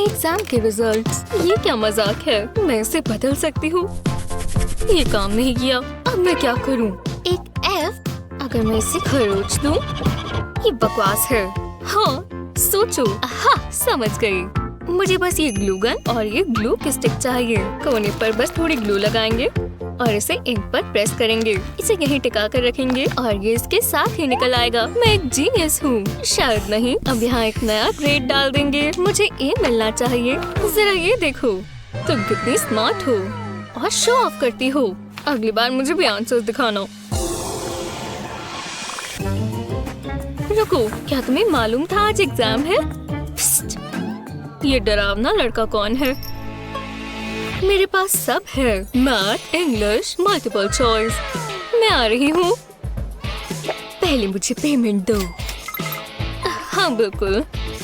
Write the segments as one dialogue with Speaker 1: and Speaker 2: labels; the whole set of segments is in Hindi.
Speaker 1: एग्जाम के रिजल्ट्स। ये क्या मजाक है, मैं इसे बदल सकती हूँ। ये काम नहीं किया, अब मैं क्या करूँ? एक F, अगर मैं इसे खरोच दूँ? ये बकवास है। हाँ सोचो, हाँ समझ गई। मुझे बस ये ग्लू गन और ये ग्लू की स्टिक चाहिए। कोने पर बस थोड़ी ग्लू लगाएंगे और इसे इंक पर प्रेस करेंगे। इसे यहीं टिका कर रखेंगे और ये इसके साथ ही निकल आएगा। मैं एक जीनियस हूँ। शायद नहीं। अब यहाँ एक नया ग्रेड डाल देंगे। मुझे ए मिलना चाहिए। जरा ये देखो, तुम कितनी स्मार्ट हो और शो ऑफ करती हो। अगली बार मुझे भी आंसर्स दिखाना। रुको, क्या तुम्हें मालूम था आज एग्जाम है? ये डरावना लड़का कौन है? मेरे पास सब है, मैथ, इंग्लिश, मल्टीपल चॉइस। मैं आ रही हूँ। पहले मुझे पेमेंट दो। हाँ बिल्कुल।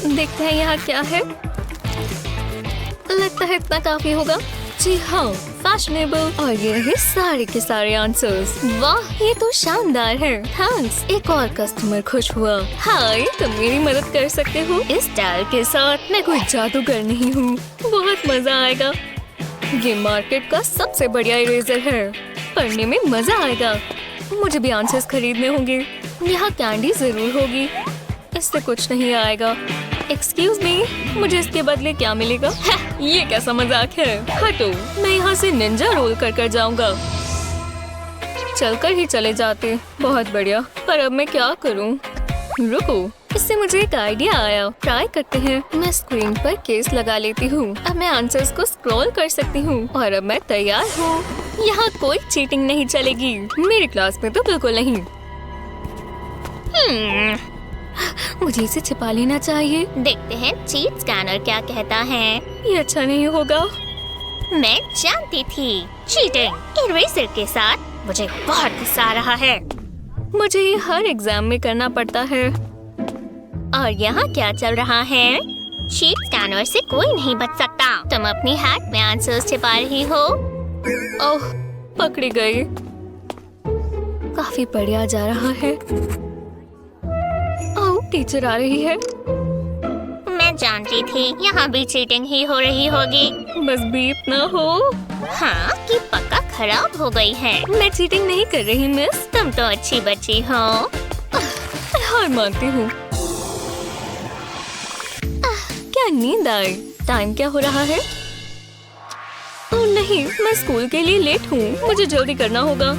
Speaker 1: देखते हैं यहाँ क्या है। लगता है इतना काफी होगा। जी हाँ, फैशनेबल। और ये है सारे के सारे आंसर्स। वाह, ये तो शानदार है। थैंक्स। एक और कस्टमर खुश हुआ। हाय, तुम मेरी मदद कर सकते हो इस स्टाइल के साथ। मैं कोई जादूगर नहीं हूँ। बहुत मजा आएगा। ये मार्केट का सबसे बढ़िया इरेजर है। पढ़ने में मजा आएगा। मुझे भी आंसर्स खरीदने होंगे। यहाँ कैंडी जरूर होगी। इससे कुछ नहीं आएगा। एक्सक्यूज मी, मुझे इसके बदले क्या मिलेगा? ये कैसा मजाक है? हटो, मैं यहाँ से निंजा रोल कर जाऊंगा। चलकर ही चले जाते। बहुत बढ़िया, पर अब मैं क्या करूँ? रुको, इससे मुझे एक आइडिया आया। ट्राई करते हैं। मैं स्क्रीन पर केस लगा लेती हूँ। अब मैं आंसर्स को स्क्रॉल कर सकती हूँ और अब मैं तैयार हूँ। यहाँ कोई चीटिंग नहीं चलेगी। मेरी क्लास में तो बिल्कुल नहीं। मुझे इसे छिपा लेना चाहिए।
Speaker 2: देखते हैं चीट स्कैनर क्या कहता है।
Speaker 1: ये अच्छा नहीं होगा।
Speaker 2: मैं जानती थी, चीटिंग इरेजर के साथ मुझे बहुत गुस्सा आ रहा है।
Speaker 1: मुझे ये हर एग्जाम में करना पड़ता है।
Speaker 2: और यहाँ क्या चल रहा है? चीट स्कैनर से कोई नहीं बच सकता। तुम अपनी हैट में आंसर्स छिपा रही हो।
Speaker 1: ओह, पकड़ी गई। काफी बढ़िया जा रहा है। टीचर आ रही है।
Speaker 2: मैं जानती थी यहाँ भी चीटिंग ही हो रही होगी।
Speaker 1: बस बीप ना हो।
Speaker 2: हाँ, कि पक्का खराब हो गई है।
Speaker 1: मैं चीटिंग नहीं कर रही मिस।
Speaker 2: तुम तो अच्छी बच्ची हो।
Speaker 1: हार मानती हूँ। क्या नींद आई? टाइम क्या हो रहा है? ओह नहीं, मैं स्कूल के लिए लेट हूँ। मुझे जल्दी करना होगा।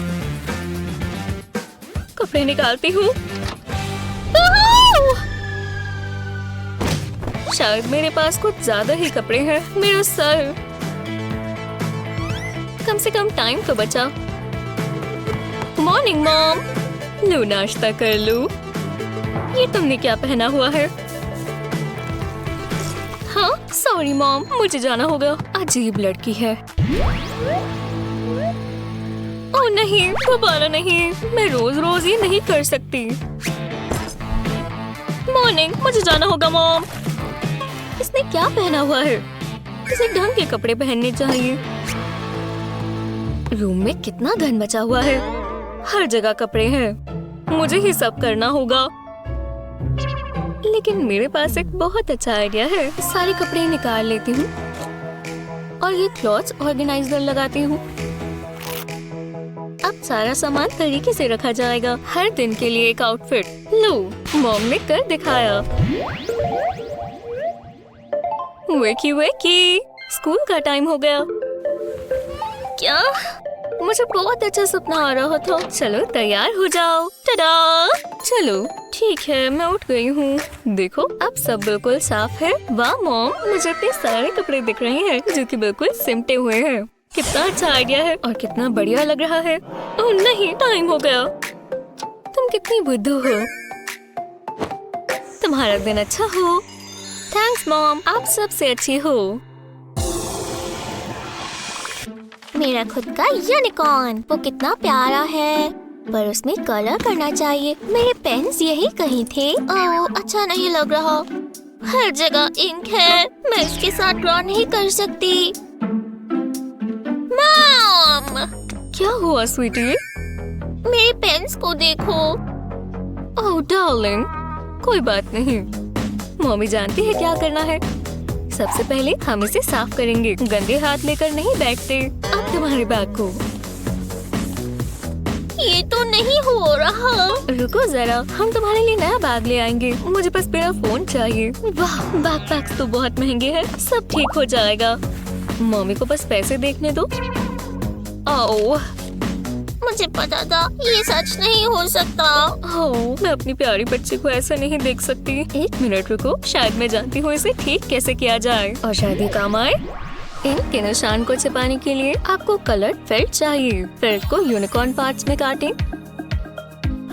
Speaker 1: कपड़े निकालती हूँ। शायद मेरे पास कुछ ज्यादा ही कपड़े हैं। मेरा सर। कम से कम टाइम तो बचा। Morning mom. लो नाश्ता कर लो। ये तुमने क्या पहना हुआ है? हाँ सॉरी मॉम, मुझे जाना होगा। अजीब लड़की है। ओह नहीं, दोबारा नहीं। मैं रोज रोज ये नहीं कर सकती। मॉर्निंग, मुझे जाना होगा मॉम। इसने क्या पहना हुआ है? इसे ढंग के कपड़े पहनने चाहिए। रूम में कितना गंद मचा हुआ है। हर जगह कपड़े हैं। मुझे ही सब करना होगा। लेकिन मेरे पास एक बहुत अच्छा आइडिया है। सारे कपड़े निकाल लेती हूँ और ये क्लॉथ्स ऑर्गेनाइजर लगाती हूँ। अब सारा सामान तरीके से रखा जाएगा। हर दिन के लिए एक आउटफिट। लो, मॉम ने कर दिखाया। वेकी वेकी, स्कूल का टाइम हो गया। क्या? मुझे बहुत अच्छा सपना आ रहा था। चलो तैयार हो जाओ। टडा! चलो ठीक है, मैं उठ गई हूँ। देखो, अब सब बिल्कुल साफ है। वाह मॉम, मुझे इतने सारे कपड़े दिख रहे हैं जो कि बिल्कुल सिमटे हुए हैं। कितना अच्छा आइडिया है और कितना बढ़िया लग रहा है। ओह नहीं, टाइम हो गया। तुम कितनी बुद्धू हो। तुम्हारा दिन अच्छा हो। थैंक्स मॉम, आप सबसे अच्छी हो।
Speaker 2: मेरा खुद का यूनिकॉर्न, वो कितना प्यारा है, पर उसमें कलर करना चाहिए। मेरे पेन्स यही कहीं थे। ओह, अच्छा नहीं लग रहा। हर जगह इंक है। मैं इसके साथ ड्रॉ नहीं कर सकती। मॉम!
Speaker 1: क्या हुआ स्वीटी?
Speaker 2: मेरे पेन्स को देखो।
Speaker 1: ओह डार्लिंग, कोई बात नहीं। मम्मी जानती है क्या करना है। सबसे पहले हम इसे साफ करेंगे। गंदे हाथ लेकर नहीं बैठते। अब तुम्हारे बैग को।
Speaker 2: ये तो नहीं हो रहा।
Speaker 1: रुको जरा, हम तुम्हारे लिए नया बैग ले आएंगे। मुझे बस मेरा फोन चाहिए। वाह, बैकपैक्स तो बहुत महंगे हैं। सब ठीक हो जाएगा। मम्मी को बस पैसे देखने दो। ओह,
Speaker 2: मुझे पता था ये सच नहीं हो सकता।
Speaker 1: ओह, मैं अपनी प्यारी बच्ची को ऐसा नहीं देख सकती। एक मिनट रुको, शायद मैं जानती हूँ इसे ठीक कैसे किया जाए और शायद ये काम आए। इंक के निशान को छिपाने के लिए आपको कलर्ड फेल्ट चाहिए। फेल्ट को यूनिकॉर्न पार्ट्स में काटें।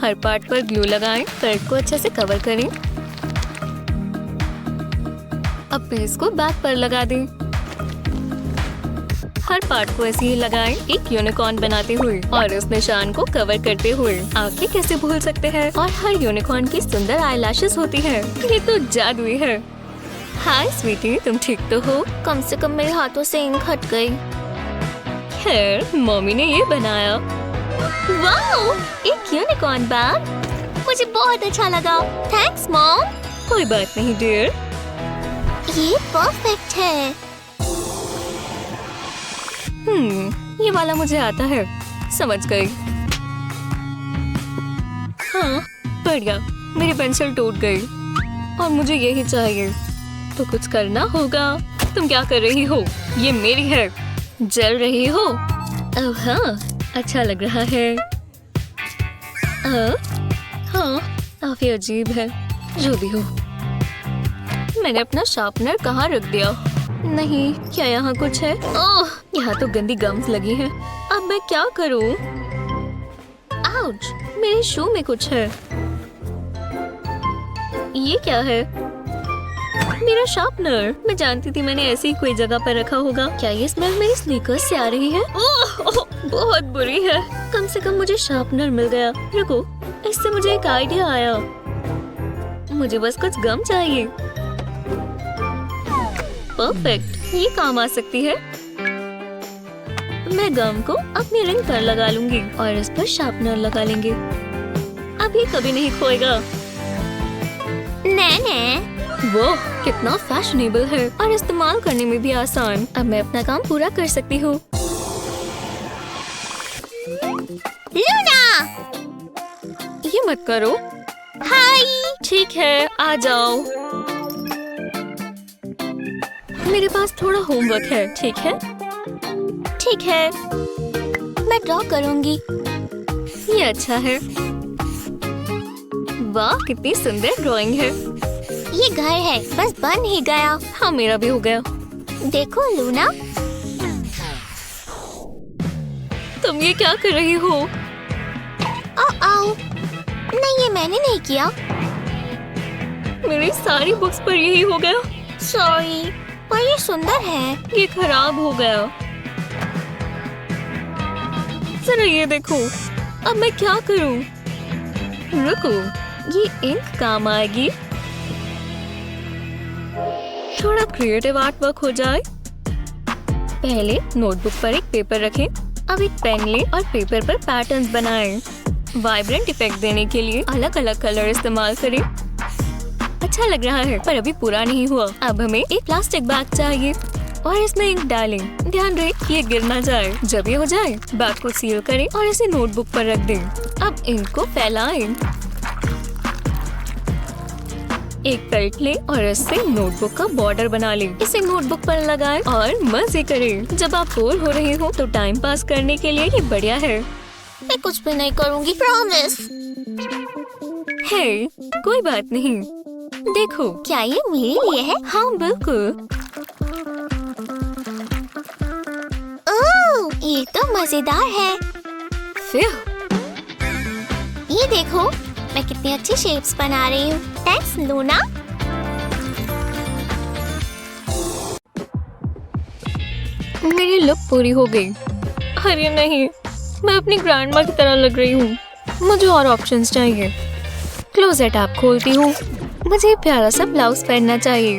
Speaker 1: हर पार्ट पर ग्लू लगाएं। फेल्ट को अच्छे से कवर करें। अब पेस्ट को बैक पर लगा दें। हर पार्ट को ऐसे ही लगाएं, एक यूनिकॉर्न बनाते हुए और उस निशान को कवर करते हुए। आंखें कैसे भूल सकते हैं। और हर यूनिकॉर्न की सुंदर आईलैशेस होती है। ये तो जादुई है। हाय स्वीटी, तुम ठीक तो हो?
Speaker 2: कम से कम मेरे हाथों से इंक हट गई।
Speaker 1: खैर, मम्मी ने ये बनाया।
Speaker 2: वाओ, एक यूनिकॉर्न बैग। मुझे बहुत अच्छा लगा। Thanks mom.
Speaker 1: कोई बात नहीं डियर।
Speaker 2: ये परफेक्ट है।
Speaker 1: ये वाला मुझे आता है। समझ गई। हाँ, बढ़िया। मेरी पेंसिल टूट गई और मुझे यही चाहिए। तो कुछ करना होगा। तुम क्या कर रही हो? ये मेरी है। जल रही हो? ओह हाँ, अच्छा लग रहा है। हाँ, काफी अजीब है। जो भी हो। मैंने अपना शार्पनर कहाँ रख दिया? नहीं, क्या यहाँ कुछ है? ओह, यहाँ तो गंदी गम्स लगी है। अब मैं क्या करूँ? आउच, मेरे शू में कुछ है। ये क्या है? मेरा शार्पनर। मैं जानती थी मैंने ऐसी ही कोई जगह पर रखा होगा। क्या ये स्मेल मेरी स्नीकर्स से आ रही है? ओह, बहुत बुरी है। कम से कम मुझे शार्पनर मिल गया। रुको, इससे मुझे एक आइडिया आया। मुझे बस कुछ गम चाहिए। परफेक्ट, ये काम आ सकती है। मैं गम को अपनी रिंग पर लगा लूंगी और इस पर शार्पनर लगा लेंगे। अब ये कभी नहीं खोएगा।
Speaker 2: नैने,
Speaker 1: वो कितना फैशनेबल है और इस्तेमाल करने में भी आसान। अब मैं अपना काम पूरा कर सकती हूँ।
Speaker 2: लूना,
Speaker 1: ये मत करो।
Speaker 2: हाय।
Speaker 1: ठीक है, आ जाओ। मेरे पास थोड़ा होमवर्क है। ठीक है?
Speaker 2: ठीक है, मैं ड्रॉ करूंगी।
Speaker 1: ये अच्छा है। वाह, कितनी सुंदर ड्राइंग है।
Speaker 2: ये घर है, बस बन ही गया।
Speaker 1: हाँ, मेरा भी हो गया।
Speaker 2: देखो लूना।
Speaker 1: तुम ये क्या कर रही हो?
Speaker 2: आओ, नहीं ये मैंने नहीं किया।
Speaker 1: मेरी सारी बुक्स पर यही हो गया।
Speaker 2: सॉरी, पर ये सुंदर है।
Speaker 1: ये खराब हो गया। जरा ये देखो। अब मैं क्या करूं? रुको, ये इंक काम आएगी। थोड़ा क्रिएटिव आर्ट वर्क हो जाए। पहले नोटबुक पर एक पेपर रखें। अब एक पेन लें और पेपर पर पैटर्न्स बनाएं। वाइब्रेंट इफेक्ट देने के लिए अलग अलग कलर इस्तेमाल करें। अच्छा लग रहा है, पर अभी पूरा नहीं हुआ। अब हमें एक प्लास्टिक बैग चाहिए और इसमें इंक डालें। ध्यान रहे कि ये गिर ना जाए। जब ये हो जाए, बैग को सील करें और इसे नोटबुक पर रख दें। अब इंक को फैलाएं। एक पेल्ट लें और इससे नोटबुक का बॉर्डर बना लें। इसे नोटबुक पर लगाएं और मजे करें। जब आप बोर हो रहे हो तो टाइम पास करने के लिए ये बढ़िया है।
Speaker 2: मैं कुछ भी नहीं करूंगी, प्रॉमिस।
Speaker 1: हे, कोई बात नहीं। देखो,
Speaker 2: क्या ये मेरे लिए है?
Speaker 1: हाँ बिल्कुल।
Speaker 2: ओह, ये तो मजेदार है।
Speaker 1: फिर
Speaker 2: ये देखो, मैं कितनी अच्छी शेप्स बना रही हूँ। Thanks Luna.
Speaker 1: मेरी लुक पूरी हो गई। अरे नहीं, मैं अपनी ग्रैंडमा की तरह लग रही हूँ। मुझे और ऑप्शंस चाहिए। क्लोजेट ऐप खोलती हूँ। मुझे प्यारा सा ब्लाउज पहनना चाहिए।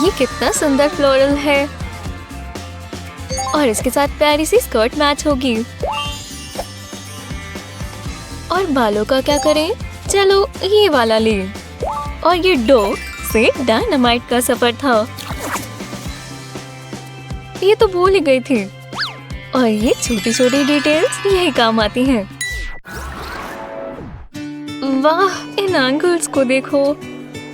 Speaker 1: ये कितना सुंदर फ्लोरल है और इसके साथ प्यारी सी स्कर्ट मैच होगी। और बालों का क्या करें? चलो ये वाला ले। और ये डो से डायनामाइट का सफर था। ये तो भूल ही गई थी। और ये छोटी छोटी डिटेल्स यही काम आती हैं। वाह, इन एंगल्स को देखो,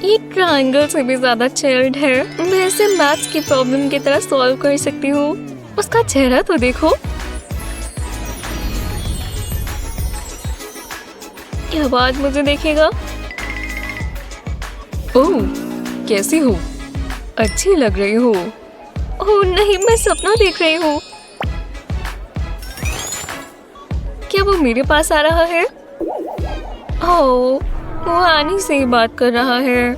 Speaker 1: ये ट्रायंगल से भी ज्यादा चिल्ड है। मैं इसे मैथ्स की प्रॉब्लम की तरह सॉल्व कर सकती हूँ। उसका चेहरा तो देखो। क्या बात मुझे देखेगा? ओह, कैसी हो? अच्छी लग रही हो। ओह नहीं, मैं सपना देख रही हूँ। क्या वो मेरे पास आ रहा है? ओह, वो आनी से ही बात कर रहा है।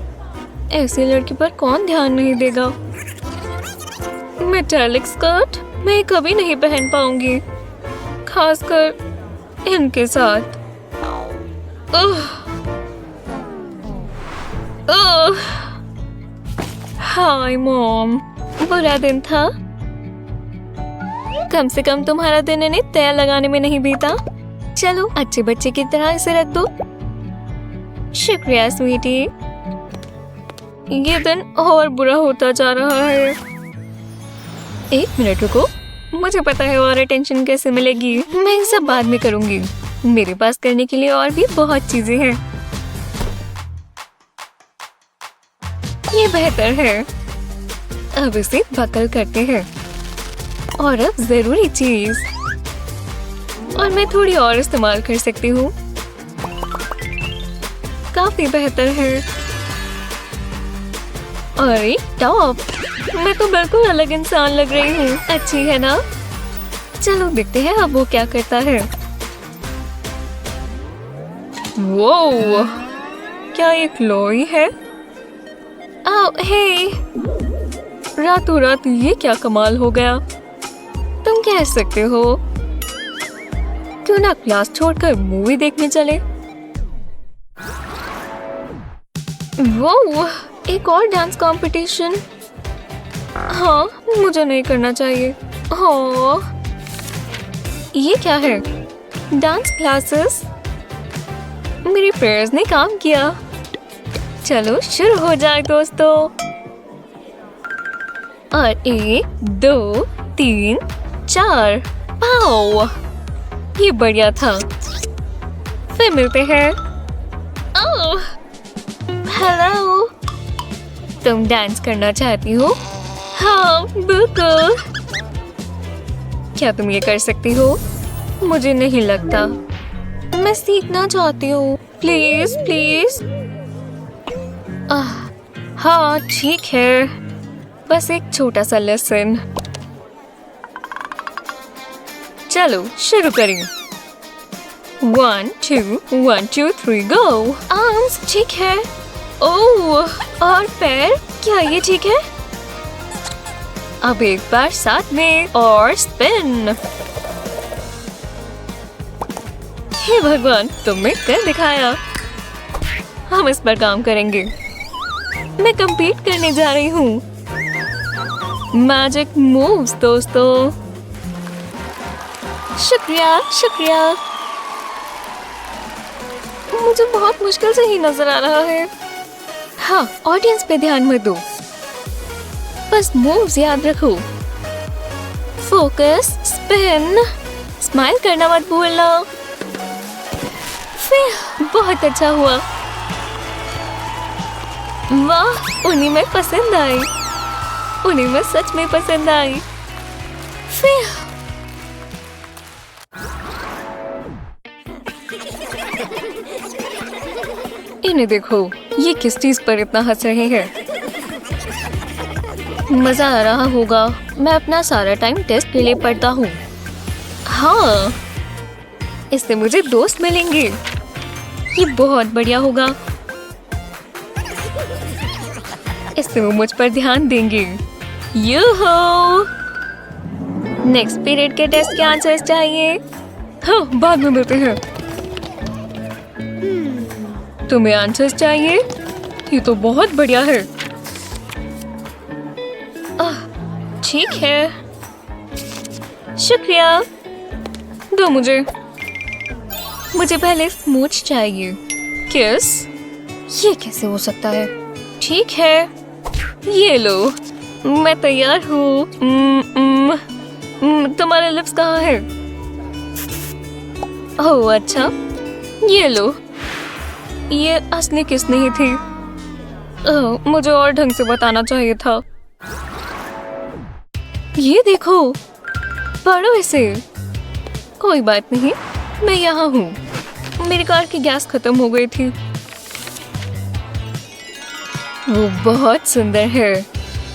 Speaker 1: ऐसी लड़की पर कौन ध्यान नहीं देगा? मेटालिक स्कर्ट मैं कभी नहीं पहन पाऊंगी, खासकर इनके साथ। हाय मॉम, बुरा दिन था। कम से कम तुम्हारा दिन इन्हें तेल लगाने में नहीं बीता। चलो अच्छे बच्चे की तरह इसे रख दो। शुक्रिया स्वीटी। ये दिन और बुरा होता जा रहा है। एक मिनट रुको, मुझे पता है और अटेंशन कैसे मिलेगी। मैं ये सब बाद में करूंगी। मेरे पास करने के लिए और भी बहुत चीजें हैं। ये बेहतर है। अब इसे बकल करते हैं। और अब जरूरी चीज, और मैं थोड़ी और इस्तेमाल कर सकती हूँ। काफी बेहतर है। अरे टॉप, मैं तो बिल्कुल अलग इंसान लग रही हूँ। अच्छी है ना? चलो देखते हैं अब वो क्या करता है। वो क्या ये क्लोई है? ओह हे, रातों रात ये क्या कमाल हो गया। तुम कह सकते हो। क्यों ना क्लास छोड़कर मूवी देखने चले? वो एक और डांस कंपटीशन। हाँ, मुझे नहीं करना चाहिए। हाँ, ये क्या है? Dance classes. मेरी प्रेयर्स ने काम किया। चलो शुरू हो जाए दोस्तों। और 1 2 3 4। पाओ, ये बढ़िया था। फिर मिलते हैं। ओह हेलो, तुम डांस करना चाहती हो? हाँ बिल्कुल। क्या तुम ये कर सकती हो? मुझे नहीं लगता। मैं सीखना चाहती हूँ। Please please. हाँ ठीक है, बस एक छोटा सा लेसन। चलो शुरू करें। 1 2 1 2 3 गो। आर्म्स ठीक है। ओह, और पैर, क्या ये ठीक है? अब एक बार साथ में और स्पिन। हे भगवान, तुमने कर दिखाया। हम इस पर काम करेंगे। मैं compete करने जा रही हूँ। मैजिक मूव्स दोस्तों। शुक्रिया शुक्रिया। मुझे बहुत मुश्किल से ही नजर आ रहा है। हाँ, ऑडियंस पे ध्यान मत दो, बस मूव्स याद रखो। फोकस, स्पिन, स्माइल करना मत भूलना। फिर बहुत अच्छा हुआ। वाह, उन्हें मैं पसंद आई। उन्हें मैं सच में पसंद आई। फिर इन्हें देखो, ये किस चीज पर इतना हंस रहे हैं। मजा आ रहा होगा। मैं अपना सारा टाइम टेस्ट के लिए पढ़ता हूँ। हाँ, इससे मुझे दोस्त मिलेंगे। ये बहुत बढ़िया होगा। इससे वो मुझ पर ध्यान देंगे। यूहो! नेक्स्ट पीरियड के टेस्ट के आंसर्स चाहिए। हाँ, बाद में मिलते हैं। तुम्हें आंसर्स चाहिए? ये तो बहुत बढ़िया है। ठीक है, शुक्रिया। दो मुझे पहले स्मूच चाहिए। किस? ये कैसे हो सकता है? ठीक है, ये लो, मैं तैयार हूँ। तुम्हारे लिप्स कहाँ है? ओह अच्छा, ये लो। ये असली किस नहीं थी? ओह, मुझे और ढंग से बताना चाहिए था। ये देखो, पढ़ो इसे। कोई बात नहीं, मैं यहाँ हूँ। मेरी कार की गैस खत्म हो गई थी। वो बहुत सुंदर है,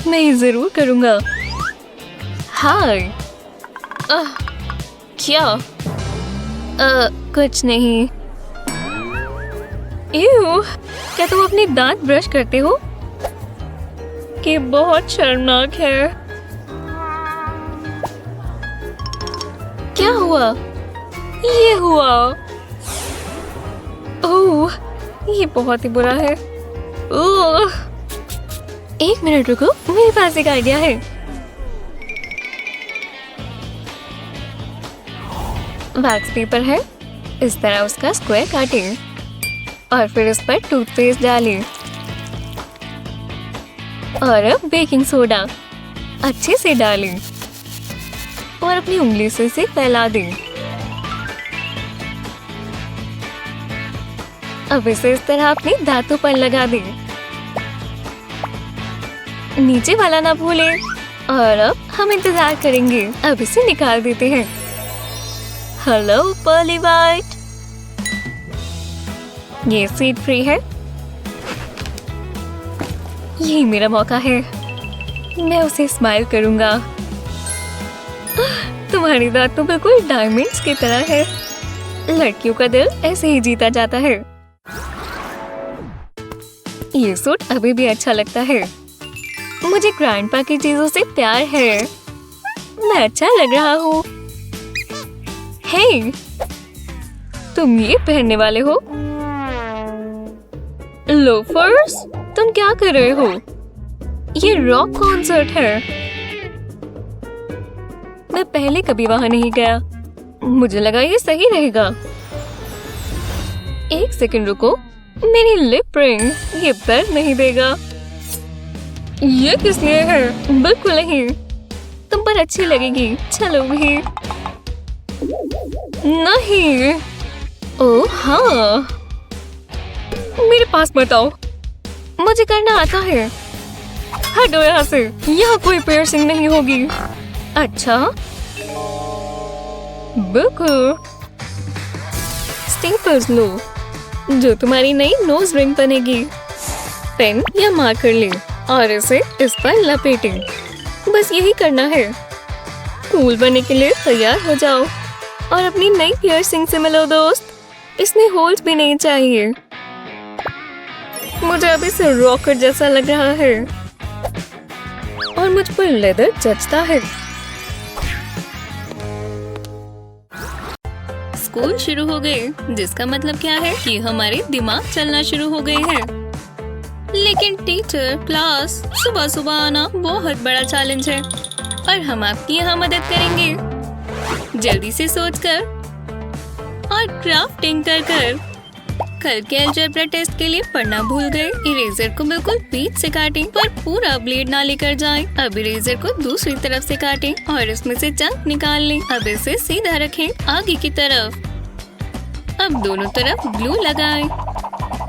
Speaker 1: मैं ये जरूर करूँगा। हाय, क्या? कुछ नहीं। एव, क्या तुम अपने दांत ब्रश करते हो? कि बहुत शर्मनाक है। क्या हुआ? ये हुआ। ओह, ये बहुत ही बुरा है। ओह, एक मिनट रुको, मेरे पास एक आइडिया है। वैक्स पेपर है, इस तरह उसका स्क्वायर काटें और फिर इस पर टूथपेस्ट डालें और अब बेकिंग सोडा अच्छे से डालें और अपनी उंगली से इसे फैला दें। अब इसे इस तरह अपने दांतों पर लगा दें। नीचे वाला ना भूलें और अब हम इंतजार करेंगे। अब इसे निकाल देते हैं। हेलो पर्ली वाइट, ये सीट फ्री है। यही मेरा मौका है, मैं उसे स्माइल करूंगा। तुम्हारी दांत तो बिल्कुल डायमंड्स की तरह है। लड़कियों का दिल ऐसे ही जीता जाता है। ये सूट अभी भी अच्छा लगता है। मुझे ग्रैंडपा की चीजों से प्यार है। मैं अच्छा लग रहा हूँ। हे, तुम ये पहनने वाले हो? लोफर्स? तुम क्या कर रहे हो? ये रॉक कॉन्सर्ट है। मैं पहले कभी वहां नहीं गया। मुझे लगा ये सही रहेगा। एक सेकंड रुको, मेरी लिप रिंग ये दर्द नहीं देगा। ये किस लिए है? बिल्कुल नहीं, तुम पर अच्छी लगेगी। चलो भी। नहीं। ओह हाँ, मेरे पास मत आओ, मुझे करना आता है। हटो यहाँ से, यहाँ कोई पियर्सिंग नहीं होगी। अच्छा, बिल्कुल। स्टेपल्स लो, जो तुम्हारी नई नोज रिंग बनेगी। पेन या मार्कर ले और इसे इस पर लपेटें। बस यही करना है। कूल बनने के लिए तैयार हो जाओ और अपनी नई पियर्सिंग से मिलो दोस्त। इसमें होल्स भी नहीं चाहिए। मुझे अभी से रॉकेट जैसा लग रहा है और मुझ पर लेदर जचता है। स्कूल शुरू हो गए, जिसका मतलब क्या है कि हमारे दिमाग चलना शुरू हो गए हैं। लेकिन टीचर, क्लास, सुबह सुबह आना बहुत बड़ा चैलेंज है और हम आपकी यहाँ मदद करेंगे। जल्दी से सोचकर और क्राफ्टिंग कर। कल के अलजेब्रा टेस्ट के लिए पढ़ना भूल गए। इरेजर को बिल्कुल बीच से काटें पर पूरा ब्लेड ना लेकर जाएं। अब इरेजर को दूसरी तरफ से काटें और इसमें से चंक निकाल लें। अब इसे सीधा रखें आगे की तरफ। अब दोनों तरफ ग्लू लगाएं।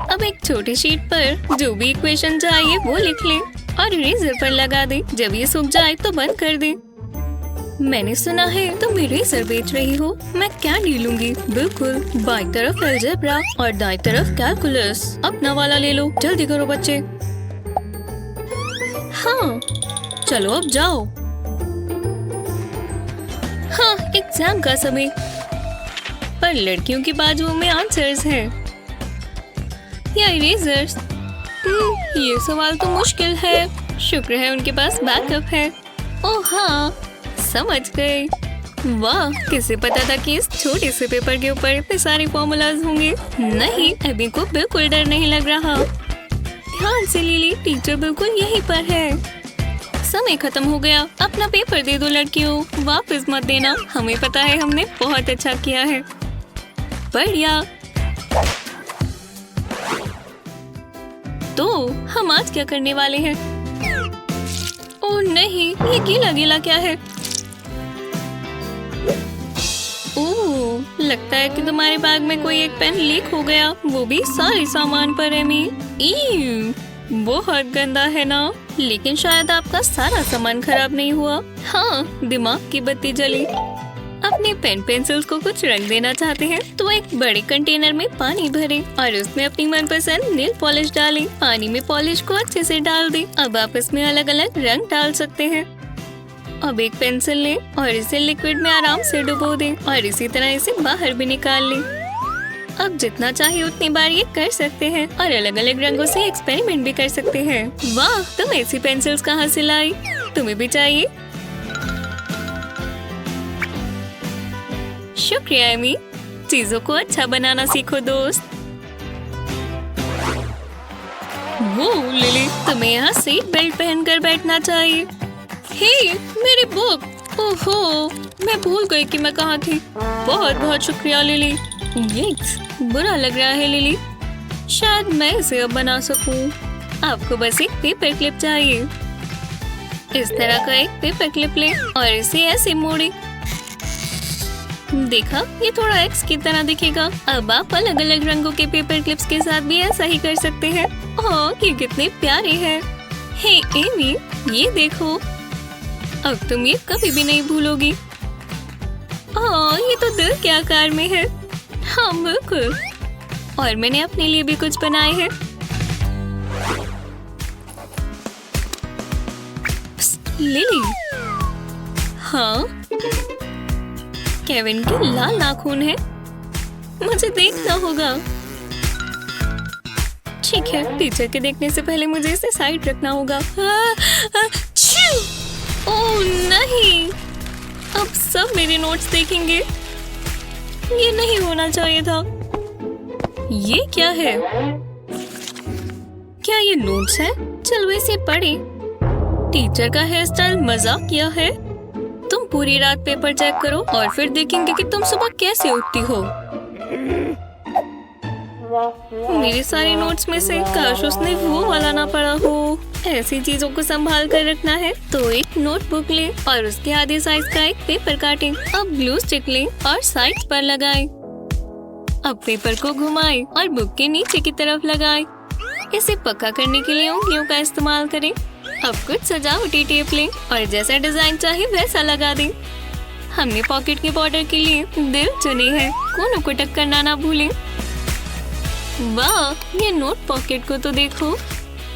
Speaker 1: अब एक छोटी शीट पर जो भी इक्वेशन चाहिए वो लिख लें और इरेजर पर लगा दें। जब ये सूख जाए तो बंद कर दें। मैंने सुना है तुम इरेजर बेच रही हो। मैं क्या लूंगी? बिल्कुल, बाईं तरफ अलजेब्रा और दाईं तरफ कैलकुलस। अपना वाला ले लो। जल्दी करो बच्चे। हाँ, चलो अब जाओ। हाँ, एग्जाम का समय। पर लड़कियों की बाजुओं में आंसर्स हैं या इरेजर्स। ये सवाल तो मुश्किल है। शुक्र है उनके पास बैकअप है। ओह हाँ, समझ गए। वाह, किसे पता था कि इस छोटे से पेपर के ऊपर इतने सारे फॉर्मूलाज होंगे। नहीं, अभी को बिल्कुल डर नहीं लग रहा। ध्यान से लिली, टीचर बिल्कुल यहीं पर है। समय खत्म हो गया। अपना पेपर दे दो लड़कियों, वापस मत देना। हमें पता है हमने बहुत अच्छा किया है। बढ़िया। तो हम आज क्या करने वाले हैं? ओह नहीं, ये गीला गीला क्या है? ओह, लगता है कि तुम्हारे बैग में कोई एक पेन लीक हो गया, वो भी सारे सामान पर। एमी, बहुत गंदा है ना? लेकिन शायद आपका सारा सामान खराब नहीं हुआ। हाँ, दिमाग की बत्ती जली। अपने पेन पेंसिल्स को कुछ रंग देना चाहते हैं तो एक बड़े कंटेनर में पानी भरें और उसमें अपनी मनपसंद नेल पॉलिश डालें। पानी में पॉलिश को अच्छे से डाल दें। अब आप इसमें अलग अलग रंग डाल सकते हैं। अब एक पेंसिल लें और इसे लिक्विड में आराम से डुबो दें और इसी तरह इसे बाहर भी निकाल लें। अब जितना चाहे उतनी बार ये कर सकते हैं और अलग अलग रंगों से एक्सपेरिमेंट भी कर सकते हैं। वाह, तुम ऐसी पेंसिल्स कहाँ से लाई? तुम्हें भी चाहिए? शुक्रिया एमी, चीजों को अच्छा बनाना सीखो दोस्त। वो लिली, तुम्हें यहाँ सीट बेल्ट पहनकर बैठना चाहिए। हे, मेरी बुक! ओहो, मैं भूल गई कि मैं कहाँ थी। बहुत बहुत शुक्रिया लिली। यिक्स, बुरा लग रहा है लिली। शायद मैं इसे अब बना सकूं। आपको बस एक पेपर क्लिप चाहिए। इस तरह का एक पेपर क्लिप लें और इसे ऐसे मोड़ें। देखा, ये थोड़ा एक्स की तरह दिखेगा। अब आप अलग अलग रंगों के पेपर क्लिप्स के साथ भी ऐसा ही कर सकते हैं। ओह, ये कितने प्यारे हैं। हे एमी, ये देखो। अब तुम ये कभी भी नहीं भूलोगी। ओह, ये तो दिल के आकार में है। हाँ बिल्कुल। और मैंने अपने लिए भी कुछ बनाए हैं। लिली, हाँ, केविन के लाल नाखून है। मुझे देखना होगा। ठीक है, टीचर के देखने से पहले मुझे इसे साइड रखना होगा। ओह नहीं, अब सब मेरे नोट्स देखेंगे। ये नहीं होना चाहिए था। ये क्या है? क्या ये नोट्स है? चलो इसे पढ़े। टीचर का हेयर स्टाइल मजाक किया है। तुम पूरी रात पेपर चेक करो और फिर देखेंगे कि तुम सुबह कैसे उठती हो। मेरे सारे नोट्स में से काश उसने वो वाला ना पढ़ा हो। ऐसी चीजों को संभाल कर रखना है तो एक नोटबुक लें और उसके आधे साइज का एक पेपर काटें। अब ग्लू स्टिक लें और साइड्स पर लगाएं। अब पेपर को घुमाएं और बुक के नीचे की तरफ लगाएं। इसे पक्का करने के लिए उंगलियों का इस्तेमाल करें। अब कुछ सजावटी टेप लें और जैसा डिजाइन चाहे वैसा लगा दें। हमने पॉकेट के बॉर्डर के लिए दिल चुने हैं। कोनों को टक करना ना भूलें। वाह, ये नोट पॉकेट को तो देखो।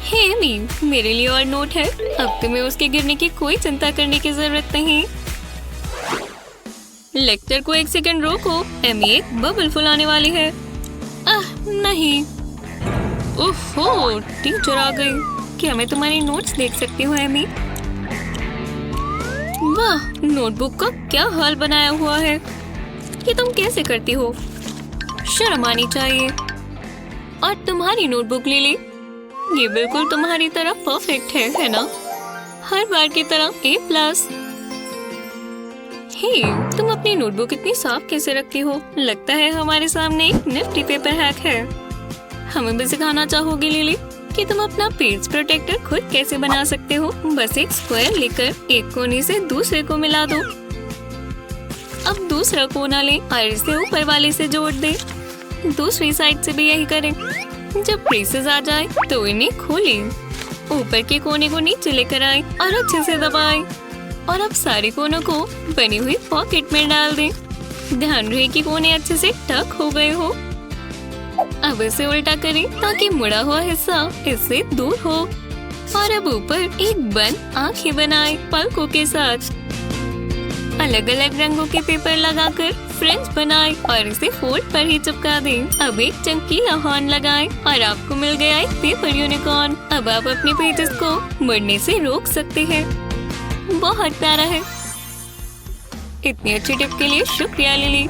Speaker 1: हे एमी, मेरे लिए और नोट है। अब तुम्हें उसके गिरने की कोई चिंता करने की जरूरत नहीं। लेक्चर को एक सेकंड रोको। एमी एक बबल फुलाने वाली है। नहीं। ओहो, टीचर आ गई। क्या मैं तुम्हारी नोट्स देख सकती हूँ एमी? वाह, नोटबुक का क्या हाल बनाया हुआ है। ये तुम कैसे करती हो? शर्म आनी चाहिए। और तुम्हारी नोटबुक ले ली। ये बिल्कुल तुम्हारी तरह परफेक्ट है ना? हर बार की तरह A+। हे, तुम अपनी नोटबुक इतनी साफ कैसे रखती हो? लगता है हमारे सामने एक निफ्टी पेपर हैक है। हमें भी सिखाना चाहोगे लिली कि तुम अपना पेज प्रोटेक्टर खुद कैसे बना सकते हो? बस एक स्क्वायर लेकर एक कोने से दूसरे को मिला दो। अब दूसरा कोना लें और इसे ऊपर वाले से जोड़ दें। दूसरी साइड से भी यही करें। जब ब्रेसेस आ जाए तो इन्हें खोलें। ऊपर के कोने को नीचे लेकर आए और अच्छे से दबाएं। और अब सारे कोनों को बनी हुई पॉकेट में डाल दें। ध्यान रहे कि कोने अच्छे से टक हो गए हो। अब इसे उल्टा करें ताकि मुड़ा हुआ हिस्सा इससे दूर हो। और अब ऊपर एक बंद आंखें बनाएं पलकों के साथ। अलग अलग रंगों के पेपर लगाकर फ्रेंच बनाएं और इसे फोल्ड पर ही चिपका दें। अब एक चमकीला हॉर्न लगाएं और आपको मिल गया एक पेपर यूनिकॉर्न। अब आप अपने पेजेस को मुड़ने से रोक सकते हैं। बहुत प्यारा है। इतनी अच्छी टिप के लिए शुक्रिया लिली।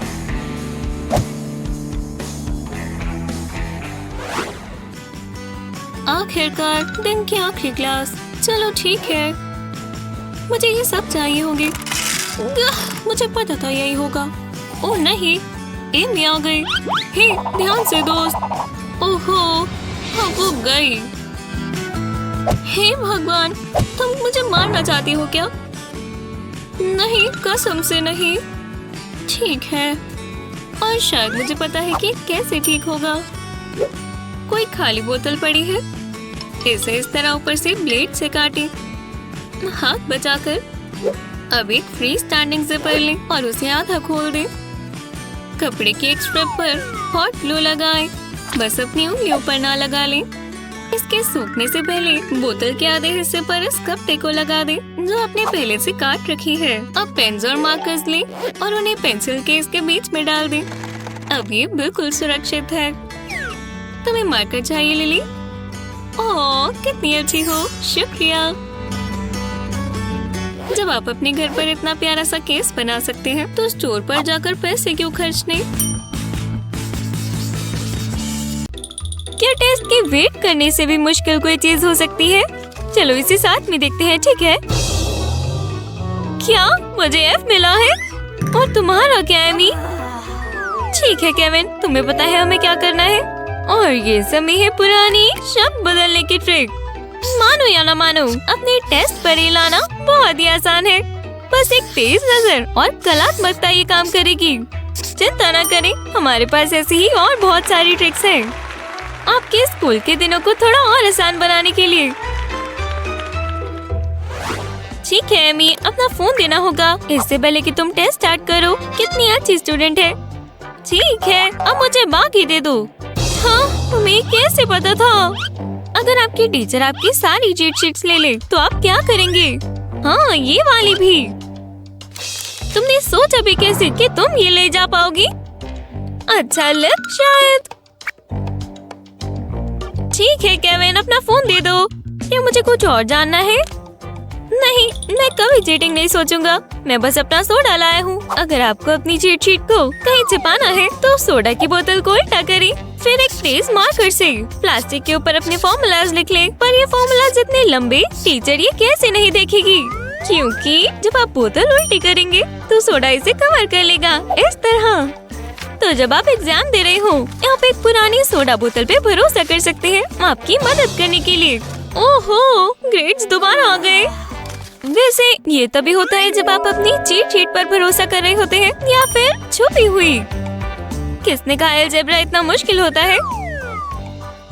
Speaker 1: आखिरकार दिन की आखिरी क्लास। चलो ठीक है, मुझे ये सब चाहिए होंगे। मुझे पता था यही होगा। ओह नहीं, एमी आ गई। हे, ध्यान से दोस्त। ओहो, हाँ वो गई। हे भगवान, तुम मुझे मारना चाहती हो क्या? नहीं, कसम से नहीं। ठीक है, और शायद मुझे पता है कि कैसे ठीक होगा। कोई खाली बोतल पड़ी है, इसे इस तरह ऊपर से ब्लेड से काटे, हाथ बचाकर। अब एक फ्री स्टैंडिंग जिपर लें और उसे आधा खोल दें। कपड़े के एक स्ट्रिप पर हॉट ग्लू लगाएं। बस अपनी उंगलियों पर ना लगा लें। इसके सूखने से पहले बोतल के आधे हिस्से पर इस कपड़े को लगा दें जो आपने पहले से काट रखी है। अब पेन्स और मार्कर्स लें और उन्हें पेंसिल केस के बीच में डाल दें। अब ये बिल्कुल सुरक्षित है। तुम्हें मार्कर चाहिए लिली? ओह, कितनी अच्छी हो, शुक्रिया। जब आप अपने घर पर इतना प्यारा सा केस बना सकते हैं तो स्टोर पर जाकर पैसे क्यों खर्चने? क्या टेस्ट के वेट करने से भी मुश्किल कोई चीज हो सकती है? चलो इसे साथ में देखते हैं, ठीक है? क्या मुझे F मिला है? और तुम्हारा क्या एमी? ठीक है केविन, तुम्हें पता है हमें क्या करना है। और ये समय है पुरानी शब्द बदलने की ट्रिक। मानो या ना मानो, अपने टेस्ट पर ये लाना बहुत ही आसान है। बस एक तेज नजर और कलात्मकता ये काम करेगी। चिंता न करें, हमारे पास ऐसी ही और बहुत सारी ट्रिक्स हैं आपके स्कूल के दिनों को थोड़ा और आसान बनाने के लिए। ठीक है एमी, अपना फोन देना होगा इससे पहले कि तुम टेस्ट स्टार्ट करो। कितनी अच्छी स्टूडेंट है। ठीक है, अब मुझे बाकी दे दो। हाँ, तुम्हें कैसे पता था? अगर आपकी टीचर आपकी सारी चीट शीट्स ले ले तो आप क्या करेंगे? हाँ, ये वाली भी। तुमने सोचा भी कैसे कि तुम ये ले जा पाओगी? अच्छा लक शायद। ठीक है केविन, अपना फोन दे दो। क्या मुझे कुछ और जानना है? नहीं, मैं कभी चीटिंग नहीं सोचूंगा। मैं बस अपना सोडा लाया हूँ। अगर आपको अपनी चीट शीट को कहीं छिपाना है तो सोडा की बोतल को उल्टा करें, फिर एक तेज मार्कर से प्लास्टिक के ऊपर अपने फॉर्मूलाज लिख लें। पर ये फॉर्मूलाज इतने लंबे, टीचर ये कैसे नहीं देखेगी? क्योंकि जब आप बोतल उल्टी करेंगे तो सोडा इसे कवर कर लेगा, इस तरह। तो जब आप एग्जाम दे रहे हो, आप एक पुरानी सोडा बोतल पे भरोसा कर सकते हैं आपकी मदद करने के लिए। ओहो, ग्रेड्स दोबारा आ गए। वैसे ये तभी होता है जब आप अपनी चीट शीट पर भरोसा कर रहे होते हैं या फिर छुपी हुई। किसने कहा अलजेब्रा इतना मुश्किल होता है?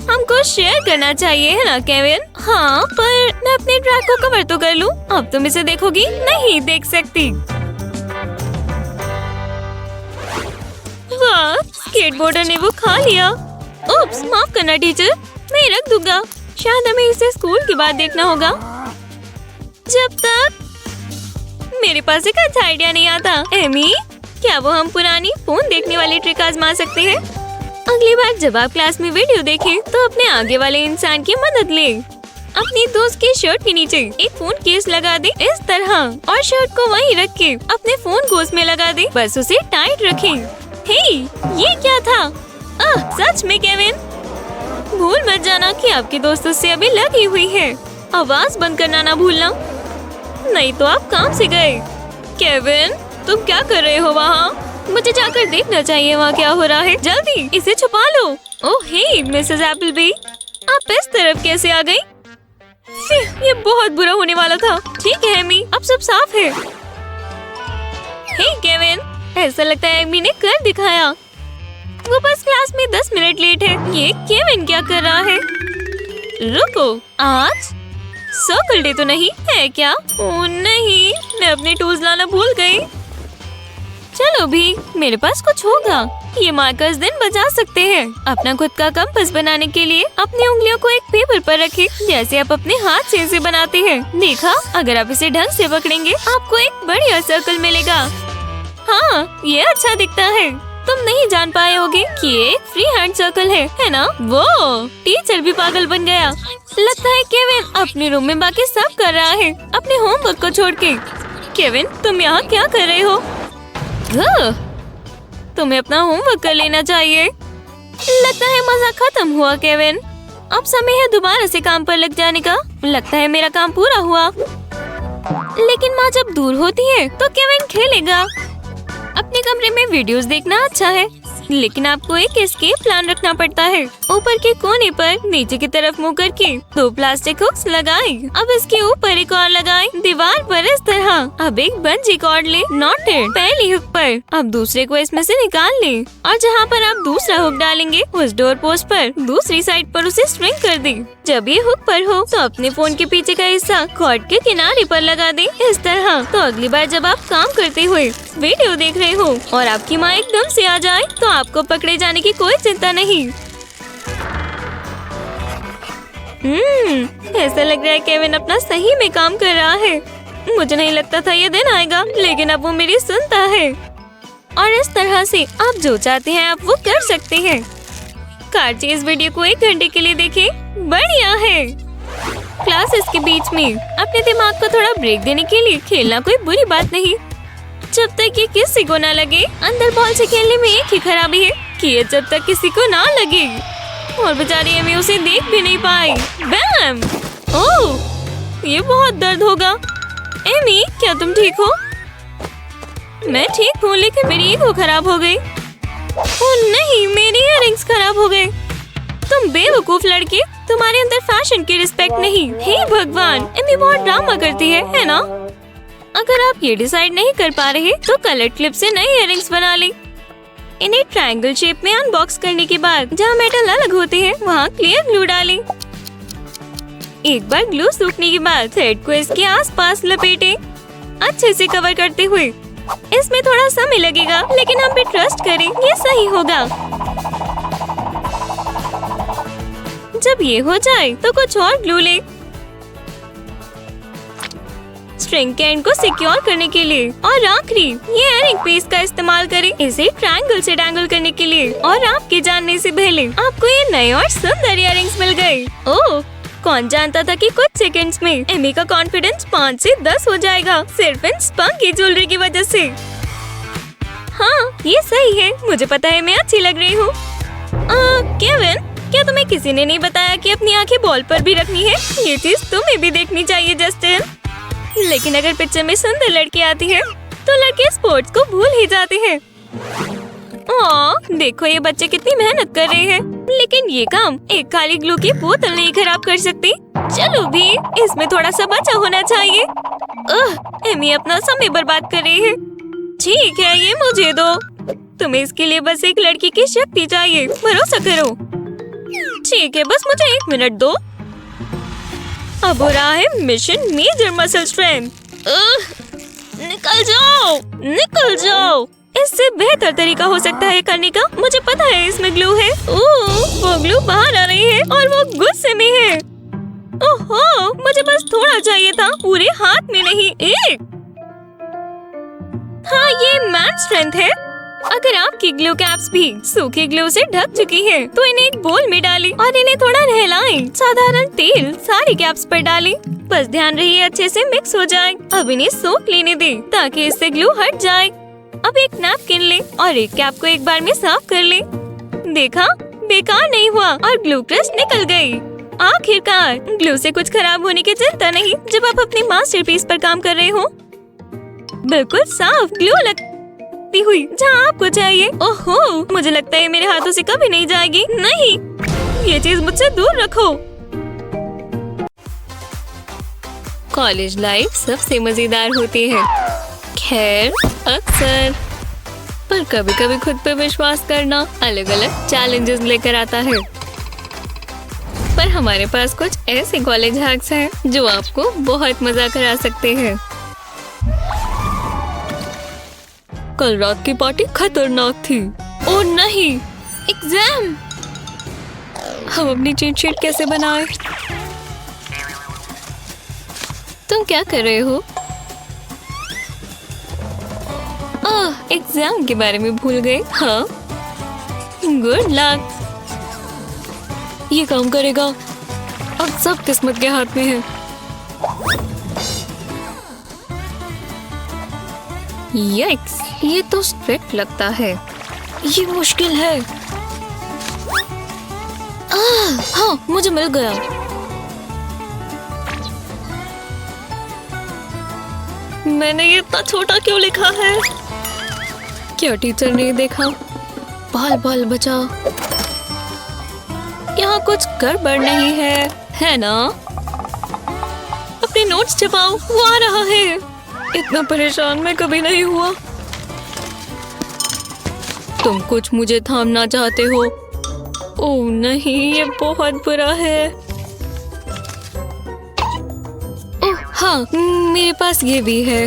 Speaker 1: हमको शेयर करना चाहिए, है ना केविन? हाँ, पर मैं अपने ट्रैक को कवर तो कर लूं। अब तुम इसे देखोगी? नहीं देख सकती। वाह, स्केटबोर्डर ने वो खा लिया। उप्स, माफ करना टीचर, मैं रख दूंगा। शायद हमें इसे स्कूल के बाद देखना होगा। जब तक मेरे पास एक अच्छा आइडिया नहीं आता। एमी, क्या वो हम पुरानी फोन देखने वाली ट्रिक आजमा सकते हैं? अगली बार जब आप क्लास में वीडियो देखें तो अपने आगे वाले इंसान की मदद लें। अपनी दोस्त की शर्ट के नीचे एक फोन केस लगा दे इस तरह, और शर्ट को वहीं रख के अपने फोन को उसमें लगा दे। बस उसे टाइट रखें। हे, ये क्या था? सच में केविन, भूल मत जाना कि आपकी दोस्त उससे अभी लगी हुई है। आवाज बंद करना ना भूलना, नहीं तो आप काम से गए। केविन, तुम क्या कर रहे हो वहाँ? मुझे जाकर देखना चाहिए वहाँ क्या हो रहा है। जल्दी इसे छुपा लो। ओह हे मिसेस एप्पलबी, आप इस तरफ कैसे आ गई? ये बहुत बुरा होने वाला था। ठीक है एमी, अब सब साफ है। हे केविन, ऐसा लगता है एमी ने कर दिखाया। वो बस क्लास में 10 मिनट लेट है। ये केविन क्या कर रहा है? रुको, आज सर्कल डे तो नहीं है क्या? ओह नहीं, मैं अपने टूल्स लाना भूल गई। चलो भी, मेरे पास कुछ होगा। ये मार्कर्स दिन बचा सकते हैं। अपना खुद का कंपास बनाने के लिए अपनी उंगलियों को एक पेपर पर रखें, जैसे आप अपने हाथ से इसे बनाते हैं। देखा, अगर आप इसे ढंग से पकड़ेंगे आपको एक बढ़िया सर्कल मिलेगा। हाँ, ये अच्छा दिखता है। तुम नहीं जान पाए होगे कि ये एक फ्री हैंड सर्कल है ना? वो टीचर भी पागल बन गया। लगता है केविन अपने रूम में बाकी सब कर रहा है अपने होमवर्क को छोड़ के। केविन, तुम यहाँ क्या कर रहे हो? तुम्हें अपना होमवर्क कर लेना चाहिए। लगता है मजा खत्म हुआ केविन। अब समय है दोबारा से काम पर लग जाने का। लगता है मेरा काम पूरा हुआ। लेकिन माँ जब दूर होती है तो केविन खेलेगा। अपने कमरे में वीडियोस देखना अच्छा है, लेकिन आपको एक एस्केप प्लान रखना पड़ता है। ऊपर के कोने पर नीचे की तरफ मुंह करके 2 प्लास्टिक हुक्स लगाए। अब इसके ऊपर एक और लगाए, दीवार पर इस तरह। अब एक बंजी कॉर्ड ले, नॉटेड पहली हुक पर। अब दूसरे को इसमें से निकाल ले और जहाँ पर आप दूसरा हुक डालेंगे उस डोर पोस्ट पर दूसरी साइड पर उसे स्ट्रिंग कर दे। जब ये हुक पर हो तो अपने फोन के पीछे का हिस्सा कॉर्ड के किनारे पर लगा दे इस तरह। तो अगली बार जब आप काम करते हुए वीडियो देख रहे हो और आपकी माँ एकदम से आ जाए तो आपको पकड़े जाने की कोई चिंता नहीं। ऐसा लग रहा है केविन अपना सही में काम कर रहा है। मुझे नहीं लगता था ये दिन आएगा, लेकिन अब वो मेरी सुनता है। और इस तरह से आप जो चाहते हैं आप वो कर सकते हैं। कार्ची इस वीडियो को 1 घंटे के लिए देखें, बढ़िया है। क्लासेस के बीच में अपने दिमाग को थोड़ा ब्रेक देने के लिए खेलना कोई बुरी बात नहीं, जब तक ये किसी को ना लगे। अंदर बॉल से खेलने में एक ही खराबी है कि ये जब तक किसी को ना लगे। और बेचारी एमी उसे देख भी नहीं पाई। बैम! ओह, ये बहुत दर्द होगा। एमी, क्या तुम ठीक हो? मैं ठीक हूँ, लेकिन मेरी ईगो खराब हो गई। ओह नहीं, मेरी इयररिंग्स खराब हो गए। तुम बेवकूफ लड़के, तुम्हारे अंदर फैशन की रिस्पेक्ट नहीं। हे भगवान, एमी बहुत ड्रामा करती है ना? अगर आप ये डिसाइड नहीं कर पा रहे तो कलर क्लिप से नई इयररिंग्स बना ले। इन्हें ट्रायंगल शेप में अनबॉक्स करने के बाद जहाँ मेटल अलग होते हैं वहाँ क्लियर ग्लू डालें। एक बार ग्लू सूखने के बाद थ्रेड को इसके आसपास लपेटें, अच्छे से कवर करते हुए। इसमें थोड़ा समय लगेगा, लेकिन हम पे ट्रस्ट करें, ये सही होगा। जब ये हो जाए तो कुछ और ग्लू ले। स्ट्रिंग के एंड को सिक्योर करने के लिए। और आखिरी ये इयररिंग पीस का इस्तेमाल करें इसे ट्रायंगल से डैंगल करने के लिए। और आपके जानने से पहले आपको ये नए और सुंदर इयररिंग्स मिल गए। ओह, कौन जानता था कि कुछ सेकंड्स में एमी का कॉन्फिडेंस 5 से 10 हो जाएगा सिर्फ इन स्पंकी ज्वेलरी की वजह से। हाँ, ये सही है। मुझे पता है मैं अच्छी लग रही हूँ। केविन, क्या तुम्हें किसी ने नहीं बताया कि अपनी आंखें बॉल पर भी रखनी है? ये चीज तुम्हें भी देखनी चाहिए जस्टिन। लेकिन अगर पिक्चर में सुंदर लड़की आती है तो लड़के स्पोर्ट्स को भूल ही जाते हैं। देखो ये बच्चे कितनी मेहनत कर रहे हैं, लेकिन ये काम एक खाली ग्लू की बोतल नहीं खराब कर सकती। चलो भी, इसमें थोड़ा सा बचा होना चाहिए। एमी अपना समय बर्बाद कर रही है। ठीक है, ये मुझे दो। तुम्हें इसके लिए बस एक लड़की की शक्ति चाहिए, भरोसा करो। ठीक है, बस मुझे 1 मिनट दो। अब हो रहा है मिशन मेजर मसल स्ट्रेंथ। निकल जाओ, निकल जाओ। इससे बेहतर तरीका हो सकता है करने का। मुझे पता है इसमें ग्लू है। वो ग्लू बाहर आ रही है और वो गुस्से में है। ओहो, मुझे बस थोड़ा चाहिए था, पूरे हाथ में नहीं, एक। हाँ, ये मैन स्ट्रेंथ है। अगर आपकी ग्लू कैप्स भी सूखी ग्लू से ढक चुकी हैं, तो इन्हें एक बोल में डालें और इन्हें थोड़ा नहलाएं। साधारण तेल सारी कैप्स पर डालें। बस ध्यान रहिए अच्छे से मिक्स हो जाए। अब इन्हें सोख लेने दें ताकि इससे ग्लू हट जाए। अब एक नैपकिन ले और एक कैप को एक बार में साफ कर ले। देखा, बेकार नहीं हुआ और ग्लू क्रस्ट निकल गई। आखिरकार ग्लू से कुछ खराब होने की चिंता नहीं जब आप अपने मास्टरपीस पर काम कर रहे हो। बिल्कुल साफ ग्लू लगती हुई जहाँ आपको चाहिए। ओहो, मुझे लगता है मेरे हाथों से कभी नहीं जाएगी। नहीं, ये चीज मुझसे दूर रखो। कॉलेज लाइफ सबसे मजेदार होती है। खैर, अक्सर, पर कभी कभी खुद पे विश्वास करना अलग अलग चैलेंजेस लेकर आता है। पर हमारे पास कुछ ऐसे कॉलेज हैक्स हैं जो आपको बहुत मजा करा सकते हैं। कल रात की पार्टी खतरनाक थी। ओह नहीं, एग्जाम। हम अपनी चीट शीट कैसे बनाएं? तुम क्या कर रहे हो? एग्जाम के बारे में भूल गए। हाँ, गुड लक। ये काम करेगा। अब सब किस्मत के हाथ में है। यक्स, ये तो स्ट्रिक्ट लगता है। ये मुश्किल है। हाँ, मुझे मिल गया। मैंने ये इतना छोटा क्यों लिखा है? क्या टीचर ने देखा? बाल बाल बचा। यहाँ कुछ गड़बड़ नहीं है ना? अपने नोट्स छपाओ, वो आ रहा है। इतना परेशान मैं कभी नहीं हुआ। तुम कुछ मुझे थामना चाहते हो? ओह नहीं, ये बहुत बुरा है। ओह हाँ, मेरे पास ये भी है।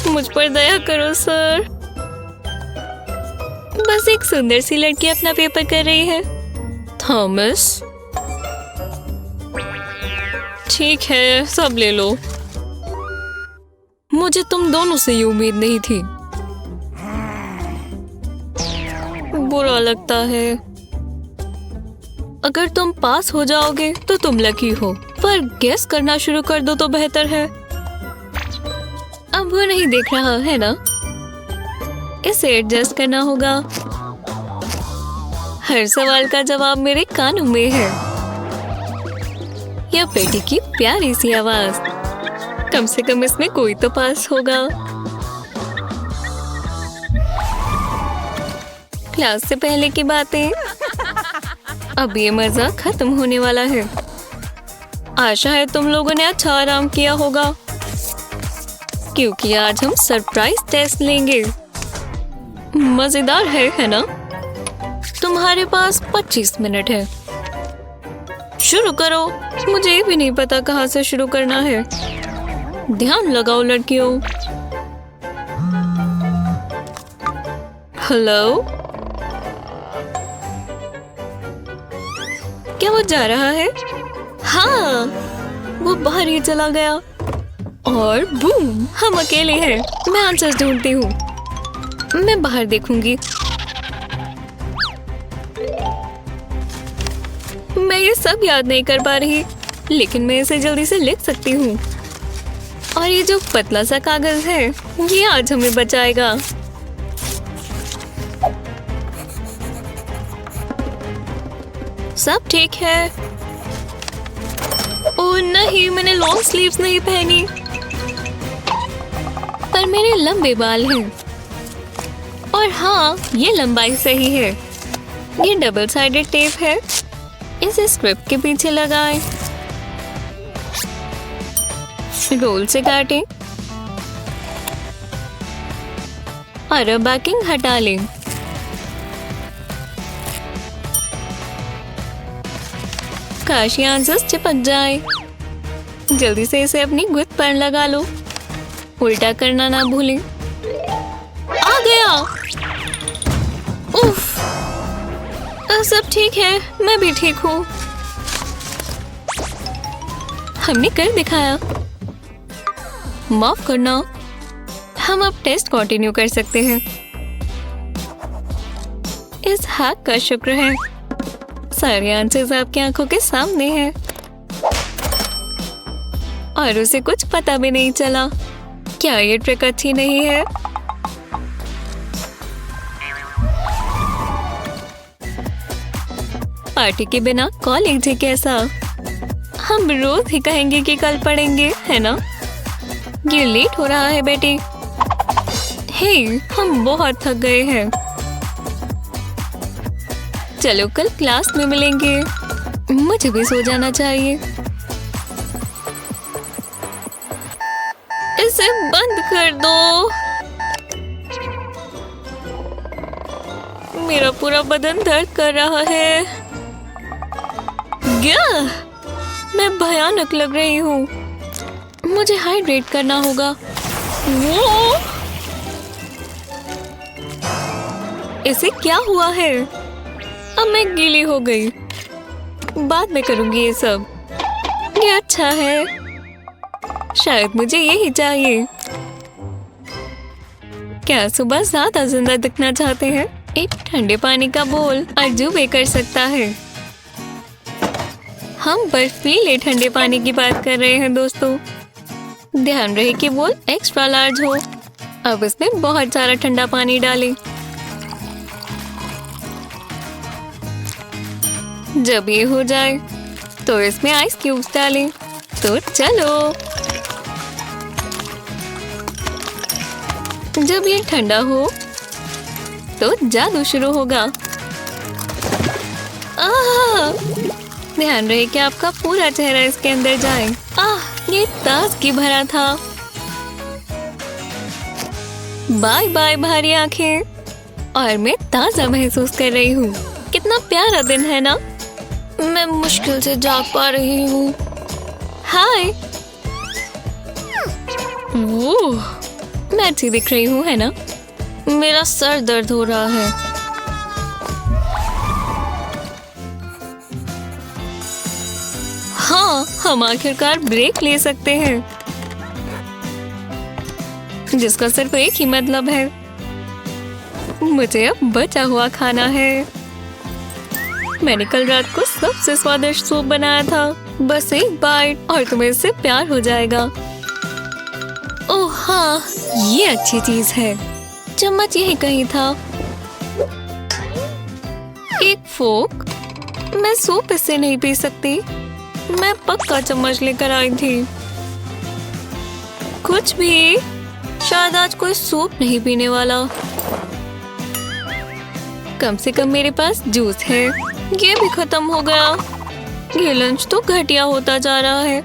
Speaker 1: मुझ पर दया करो सर। बस एक सुंदर सी लड़की अपना पेपर कर रही है। थॉमस, ठीक है, सब ले लो। मुझे तुम दोनों से ये उम्मीद नहीं थी। बुरा लगता है। अगर तुम पास हो जाओगे तो तुम लकी हो, पर गेस करना शुरू कर दो तो बेहतर है। अब वो नहीं देख रहा है ना? इसे एडजस्ट करना होगा। हर सवाल का जवाब मेरे कानों में है। यह बेटी की प्यारी सी आवाज। कम से कम इसमें कोई तो पास होगा। क्लास से पहले की बातें। अब ये मजा खत्म होने वाला है। आशा है तुम लोगों ने अच्छा आराम किया होगा, क्योंकि आज हम सरप्राइज टेस्ट लेंगे। मजेदार है ना? तुम्हारे पास 25 मिनट है। शुरू करो। मुझे भी नहीं पता कहाँ से शुरू करना है। ध्यान लगाओ लड़कियों। हेलो, क्या वो जा रहा है? हाँ, वो बाहर ही चला गया। और बूम, हम अकेले हैं। मैं आंसर ढूंढती हूँ। मैं बाहर देखूंगी। मैं ये सब याद नहीं कर पा रही, लेकिन मैं इसे जल्दी से लिख सकती हूँ। और ये जो पतला सा कागज है, ये आज हमें बचाएगा। सब ठीक है। ओह नहीं, मैंने लॉन्ग स्लीव्स नहीं पहनी। पर मेरे लंबे बाल हैं। और हाँ, ये लंबाई सही है। ये डबल साइडेड टेप है। इसे स्ट्रिप के पीछे लगाएं। रोल से काटें और अब बैकिंग हटा लें। काश ये आंसर्स चिपक जाए। जल्दी से इसे अपनी गुद पर लगा लो। उल्टा करना ना भूलें। आ गया। उफ, सब ठीक है। मैं भी ठीक हूँ। हमने कर दिखाया। माफ करना। हम अब टेस्ट कंटिन्यू कर सकते हैं। इस हैक का शुक्र है, सारे आंसर्स आपकी आंखों के सामने हैं। और उसे कुछ पता भी नहीं चला। क्या ये ट्रिक अच्छी नहीं है? पार्टी के बिना कॉलेज ही कैसा? हम रोज ही कहेंगे कि कल पढ़ेंगे, है ना? ये लेट हो रहा है बेटी। हे, हम बहुत थक गए हैं। चलो कल क्लास में मिलेंगे। मुझे भी सो जाना चाहिए। इसे बंद कर दो। मेरा पूरा बदन दर्द कर रहा है। क्या? मैं भयानक लग रही हूँ। मुझे हाइड्रेट करना होगा। वो इसे क्या हुआ है? अब मैं गीली हो गई। बाद में करूंगी ये सब। ये अच्छा है। शायद मुझे यही चाहिए। क्या सुबह ज्यादा जिंदा दिखना चाहते हैं? एक ठंडे पानी का बोल अजूबे कर सकता है। हम बर्फीले ठंडे पानी की बात कर रहे हैं दोस्तों। ध्यान रहे कि बोल एक्स्ट्रा लार्ज हो। अब इसमें बहुत सारा ठंडा पानी डालें। जब ये हो जाए तो इसमें आइस क्यूब्स डालें। तो चलो, जब ये ठंडा हो तो जादू शुरू होगा। ध्यान रहे कि आपका पूरा चेहरा इसके अंदर जाए। ये ताजगी भरा था। बाय बाय भारी आंखें। और मैं ताजा महसूस कर रही हूँ। कितना प्यारा दिन है ना। मैं मुश्किल से जाग पा रही हूँ। हाय। वो मैं अच्छी दिख रही हूँ, है ना? मेरा सर दर्द हो रहा है। हाँ, हम आखिरकार ब्रेक ले सकते हैं, जिसका सिर्फ एक ही मतलब है, मुझे अब बचा हुआ खाना है। मैंने कल रात को सबसे स्वादिष्ट सूप बनाया था। बस एक बाइट और तुम्हें इससे प्यार हो जाएगा। ओह हाँ, ये अच्छी चीज है। चम्मच यही कहीं था। एक फोक। मैं सूप इससे नहीं पी सकती। मैं पक्का चम्मच लेकर आई थी। कुछ भी। शायद आज कोई सूप नहीं पीने वाला। कम से कम मेरे पास जूस है। ये भी खत्म हो गया। ये लंच तो घटिया होता जा रहा है।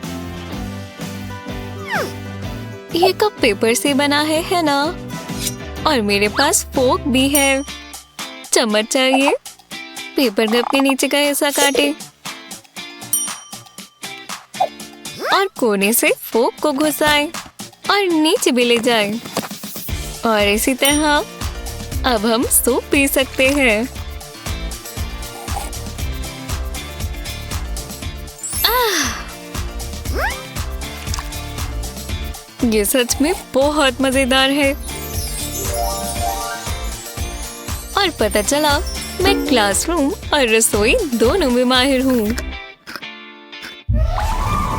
Speaker 1: ये कप पेपर से बना है ना? और मेरे पास फोक भी है। चम्मच चाहिए। पेपर कप के नीचे का हिस्सा काटे और कोने से फोक को घुसाए और नीचे भी ले जाए। और इसी तरह अब हम सूप पी सकते हैं। ये सच में बहुत मजेदार है। और पता चला मैं क्लासरूम और रसोई दोनों में माहिर हूँ।